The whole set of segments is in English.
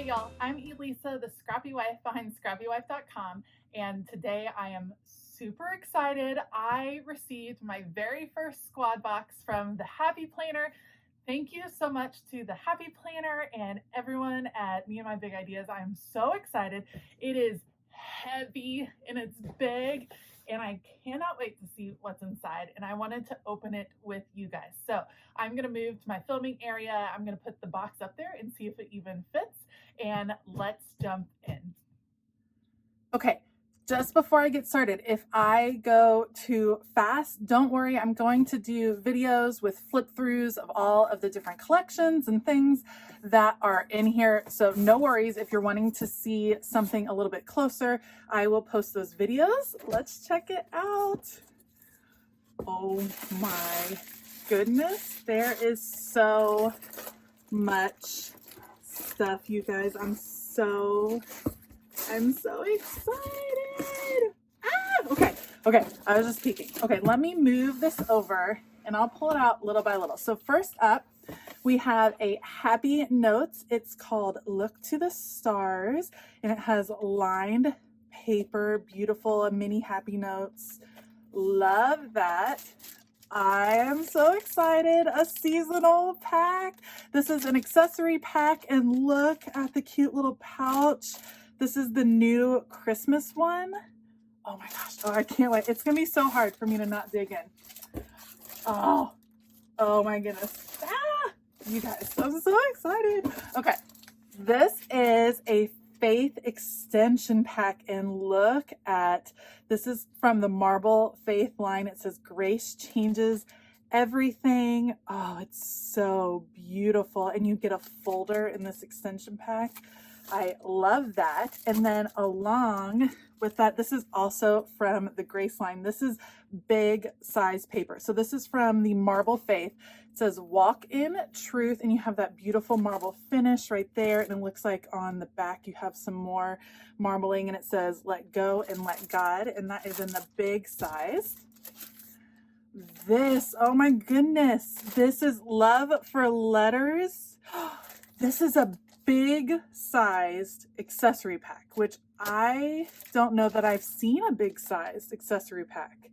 Hey y'all, I'm Elisa, the Scrappy Wife behind ScrappyWife.com, and today I am super excited. I received my very first squad box from the Happy Planner. Thank you so much to the Happy Planner and everyone at Me and My Big Ideas. I'm so excited. It is heavy and it's big, and I cannot wait to see what's inside, and I wanted to open it with you guys. So I'm going to move to my filming area. I'm going to put the box up there and see if it even fits, and let's jump in. Okay, just before I get started, if I go too fast, don't worry. I'm going to do videos with flip throughs of all of the different collections and things that are in here. So no worries if you're wanting to see something a little bit closer. I will post those videos. Let's check it out. Oh my goodness, there is so much stuff, you guys. I'm so excited. Okay, I was just peeking. Okay, let me move this over and I'll pull it out little by little. So first up, we have a Happy Notes. It's called Look to the Stars, and it has lined paper, beautiful mini Happy Notes. Love that. I am so excited. A seasonal pack. This is an accessory pack, and look at the cute little pouch. This is the new Christmas one. Oh my gosh. Oh, I can't wait. It's going to be so hard for me to not dig in. Oh my goodness. You guys, I'm so excited. Okay. This is a faith extension pack, and look at, this is from the Marble Faith line. It says grace changes everything. Oh, it's so beautiful. And you get a folder in this extension pack. I love that. And then along with that, this is also from the Grace line. This is big size paper. So this is from the Marble Faith. It says walk in truth, and you have that beautiful marble finish right there. And it looks like on the back you have some more marbling, and it says let go and let God. And that is in the big size. This, oh my goodness, this is Love for Letters. This is a big sized accessory pack, which I don't know that I've seen a big sized accessory pack.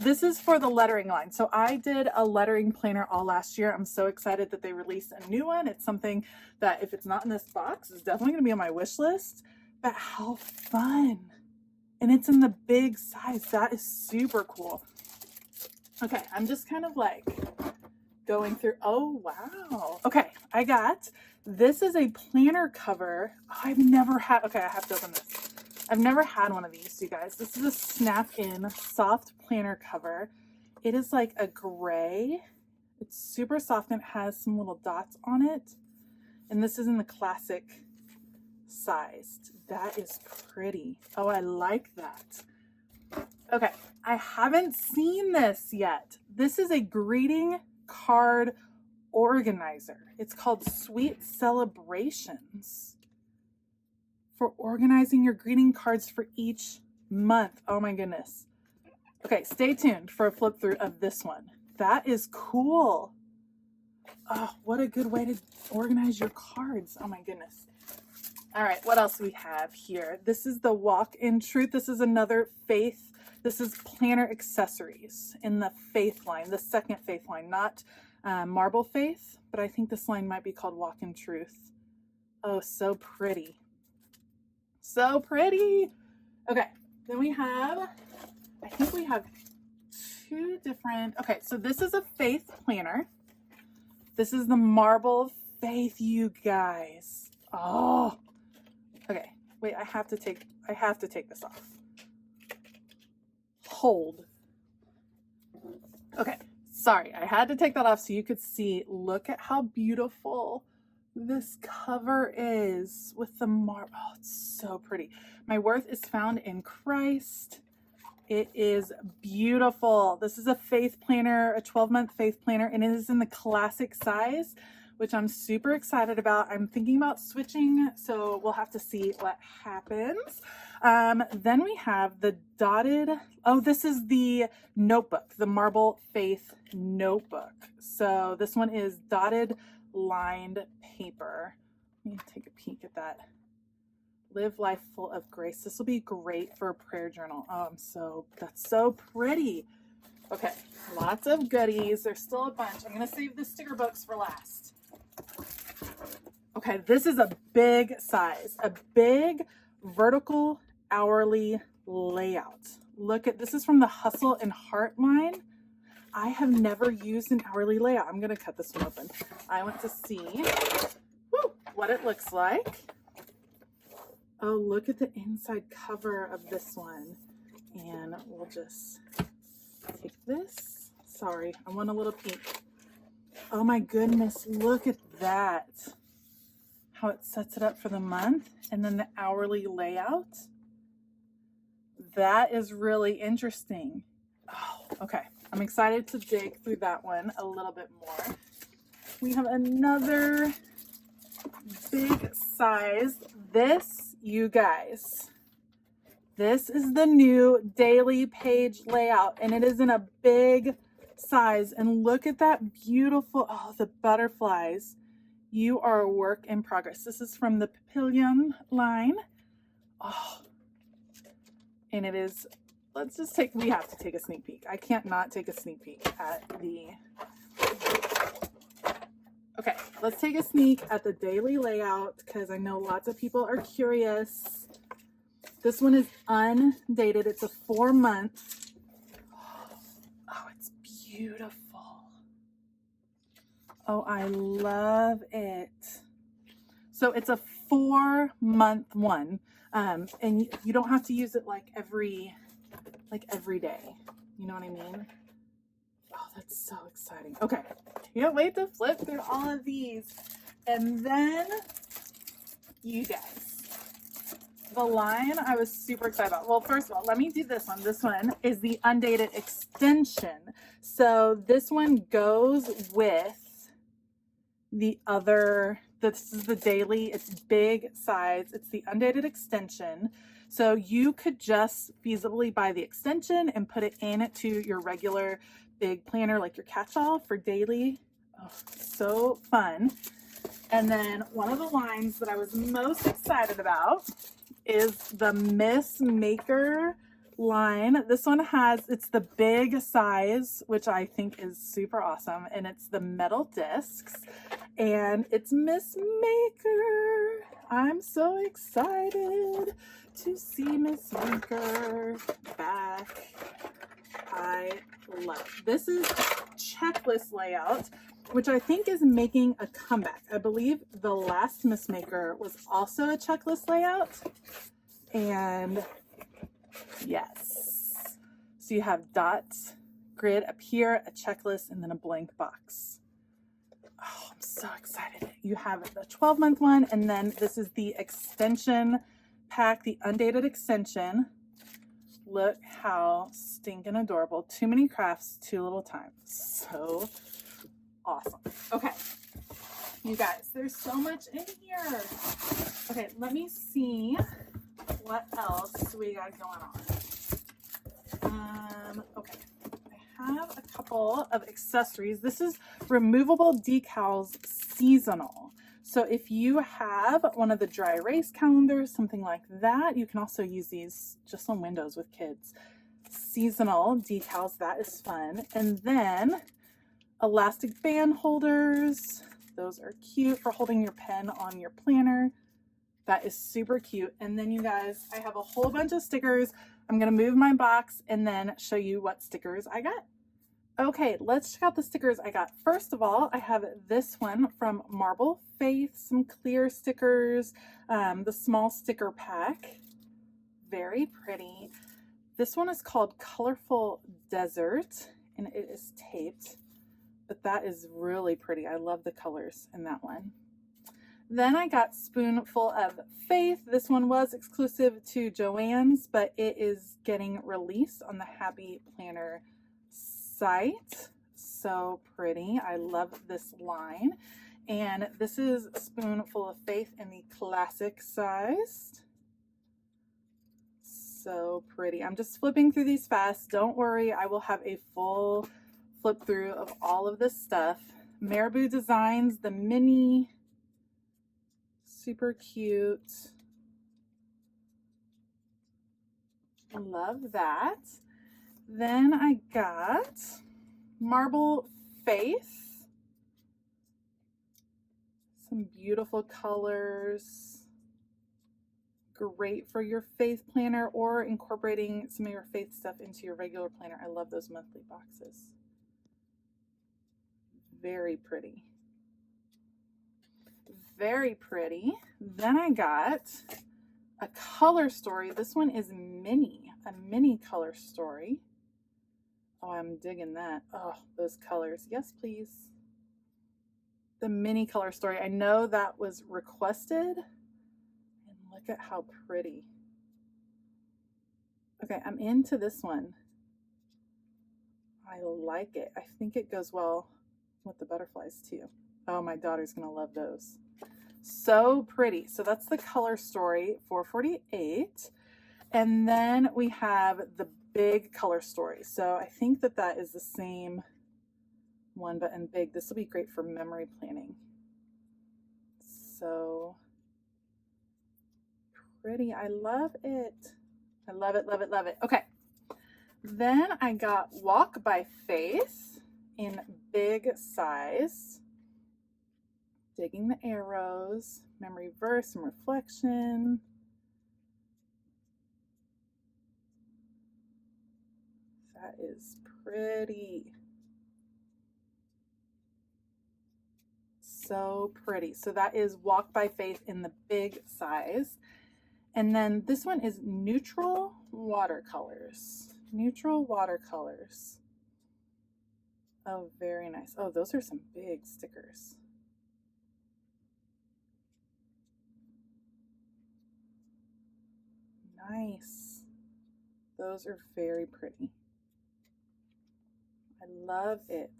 This is for the lettering line. So I did a lettering planner all last year. I'm so excited that they released a new one. It's something that, if it's not in this box, is definitely going to be on my wish list. But how fun. And it's in the big size. That is super cool. Okay, I'm just kind of like going through. Oh, wow. Okay, I got, this is a planner cover. I've never had, okay, I have to open this. I've never had one of these, you guys. This is a snap-in soft planner cover. It is like a gray. It's super soft and it has some little dots on it. And this is in the classic sized. That is pretty. Oh, I like that. Okay, I haven't seen this yet. This is a greeting card organizer. It's called Sweet Celebrations, for organizing your greeting cards for each month. Oh my goodness. Okay, stay tuned for a flip through of this one. That is cool. Oh, what a good way to organize your cards. Oh my goodness. All right, what else do we have here? This is the Walk in Truth. This is another faith. This is planner accessories in the Faith line, the second Faith line, not Marble Faith, but I think this line might be called Walk in Truth. Oh, so pretty. So pretty. Okay, then we have, I think we have two different, okay, so this is a Faith planner. This is the Marble Faith, you guys. Oh, okay, wait, I have to take this off. Hold. Okay, sorry, I had to take that off so you could see. Look at how beautiful this cover is with the marble. Oh, it's so pretty. My worth is found in Christ. It is beautiful. This is a faith planner, a 12-month faith planner, and it is in the classic size, which I'm super excited about. I'm thinking about switching, so we'll have to see what happens. Then we have the dotted, oh, this is the notebook, the Marble Faith notebook. So this one is dotted lined paper. me take a peek at that. Live life full of grace. This will be great for a prayer journal. Oh, that's so pretty. Okay, lots of goodies. There's still a bunch. I'm gonna save the sticker books for last. Okay, this is a big size, a big vertical hourly layout. Look at, this is from the Hustle and Heart line. I have never used an hourly layout. I'm gonna cut this one open. I want to see what it looks like. Oh, look at the inside cover of this one. And we'll just take this. Sorry, I want a little peek. Oh my goodness, look at that. How it sets it up for the month, and then the hourly layout. That is really interesting. Oh, okay. I'm excited to dig through that one a little bit more. We have another big size. This, you guys, this is the new daily page layout, and it is in a big size. And look at that beautiful, oh, the butterflies. You are a work in progress. This is from the Papillion line. Oh, and it is, we have to take a sneak peek. I can't not take a sneak peek at the, okay, let's take a sneak at the daily layout because I know lots of people are curious. This one is undated. It's a 4-month. Oh, it's beautiful. Oh, I love it. So it's a 4-month one. And you don't have to use it like every day. You know what I mean? Oh, that's so exciting. Okay. Can't wait to flip through all of these. And then you guys, the line I was super excited about. Well, first of all, let me do this one. This one is the undated extension. So this one goes with the other, this is the daily, it's big size, it's the undated extension. So you could just feasibly buy the extension and put it into your regular big planner, like your catch-all for daily. Oh, so fun. And then one of the lines that I was most excited about is the Miss Maker line. This one has, it's the big size, which I think is super awesome, and it's the metal discs, and it's Miss Maker. I'm so excited to see Miss Maker back. I love it. This is a checklist layout, which I think is making a comeback. I believe the last Miss Maker was also a checklist layout, and yes. So you have dots, grid up here, a checklist, and then a blank box. Oh, I'm so excited. You have the 12-month one, and then this is the extension pack, the undated extension. Look how stinking adorable. Too many crafts, too little time. So awesome. Okay. You guys, there's so much in here. Okay, let me see what else we got going on. Okay, I have a couple of accessories. This is removable decals seasonal. So if you have one of the dry erase calendars, something like that, you can also use these just on windows with kids. Seasonal decals, that is fun. And then elastic band holders. Those are cute for holding your pen on your planner. That is super cute. And then you guys, I have a whole bunch of stickers. I'm gonna move my box and then show you what stickers I got. Okay, let's check out the stickers I got. First of all, I have this one from Marble Faith, some clear stickers, the small sticker pack. Very pretty. This one is called Colorful Desert, and it is taped, but that is really pretty. I love the colors in that one. Then I got Spoonful of Faith. This one was exclusive to Joann's, but it is getting released on the Happy Planner site. So pretty. I love this line. And this is Spoonful of Faith in the classic size. So pretty. I'm just flipping through these fast. Don't worry, I will have a full flip through of all of this stuff. Marabou Designs, the mini, super cute. Love that. Then I got Marble Faith. Some beautiful colors. Great for your faith planner or incorporating some of your faith stuff into your regular planner. I love those monthly boxes. Very pretty. Very pretty. Then I got a color story. This one is mini, a mini color story. Oh, I'm digging that. Oh, those colors. Yes, please. The mini color story. I know that was requested. And look at how pretty. Okay, I'm into this one. I like it. I think it goes well with the butterflies too. Oh, my daughter's gonna love those. So pretty. So that's the color story, $4.48. And then we have the big color story. So I think that that is the same one, but in big. This will be great for memory planning. So pretty. I love it. I love it, love it, love it. Okay. Then I got Walk by Faith in big size. Digging the arrows, memory verse and reflection. That is pretty. So pretty. So that is Walk by Faith in the big size. And then this one is neutral watercolors. Neutral watercolors. Oh, very nice. Oh, those are some big stickers. Nice. Those are very pretty. I love it.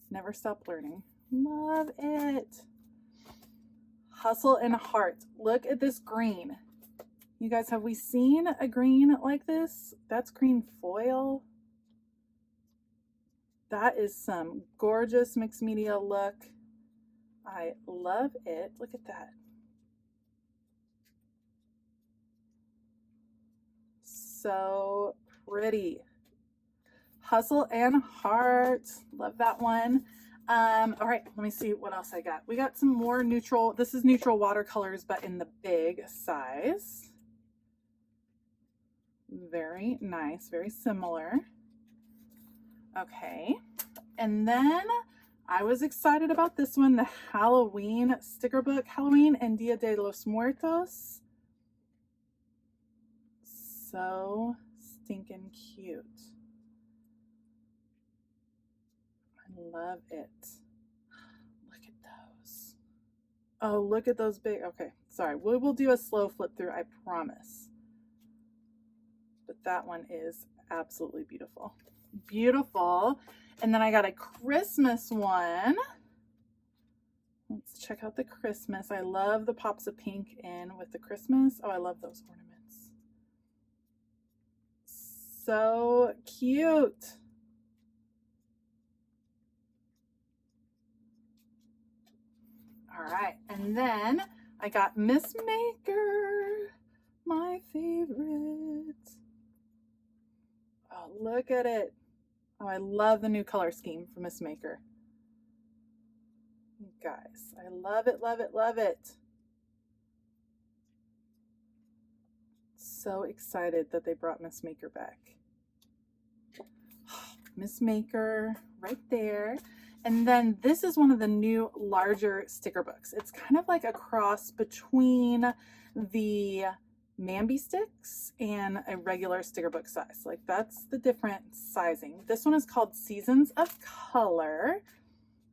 Never stop learning. Love it. Hustle and Heart. Look at this green. You guys, have we seen a green like this? That's green foil. That is some gorgeous mixed media look. I love it. Look at that. So pretty. Hustle and Heart. Love that one. All right, let me see what else I got. We got some more neutral. This is neutral watercolors, but in the big size. Very nice, very similar. Okay, and then I was excited about this one, the Halloween sticker book, Halloween and Dia de los Muertos. So stinking cute. I love it. Look at those. Oh, look at those big, okay, sorry. We will do a slow flip through, I promise. But that one is absolutely beautiful. Beautiful. And then I got a Christmas one. Let's check out the Christmas. I love the pops of pink in with the Christmas. Oh, I love those ornaments. So cute. All right, and then I got Miss Maker, my favorite. Oh, look at it. Oh, I love the new color scheme for Miss Maker. You guys, I love it, love it, love it. So excited that they brought Miss Maker back. Miss Maker right there. And then this is one of the new larger sticker books. It's kind of like a cross between the Mambi sticks and a regular sticker book size. Like that's the different sizing. This one is called Seasons of Color.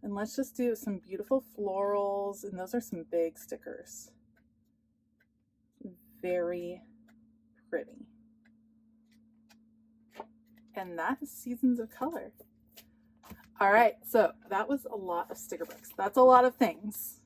And let's just do some beautiful florals. And those are some big stickers. Very pretty. And that is Seasons of Color. All right, so that was a lot of sticker books. That's a lot of things.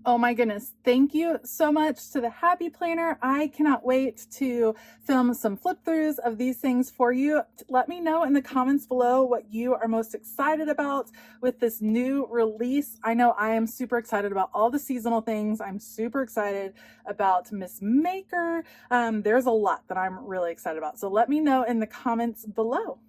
Oh my goodness. Thank you so much to the Happy Planner. I cannot wait to film some flip throughs of these things for you. Let me know in the comments below what you are most excited about with this new release. I know I am super excited about all the seasonal things. I'm super excited about Miss Maker. There's a lot that I'm really excited about. So let me know in the comments below.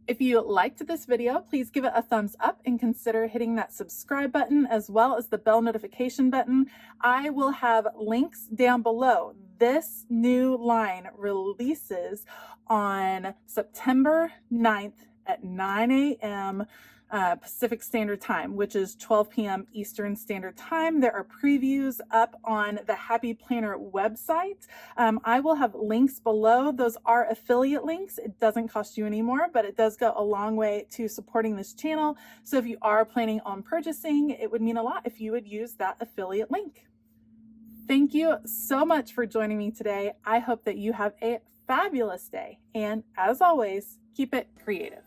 If you liked this video, please give it a thumbs up and consider hitting that subscribe button as well as the bell notification button. I will have links down below. This new line releases on September 9th at 9 a.m. Pacific Standard Time, which is 12 p.m. Eastern Standard Time. There are previews up on the Happy Planner website. I will have links below. Those are affiliate links. It doesn't cost you any more, but it does go a long way to supporting this channel. So if you are planning on purchasing, it would mean a lot if you would use that affiliate link. Thank you so much for joining me today. I hope that you have a fabulous day. And as always, keep it creative.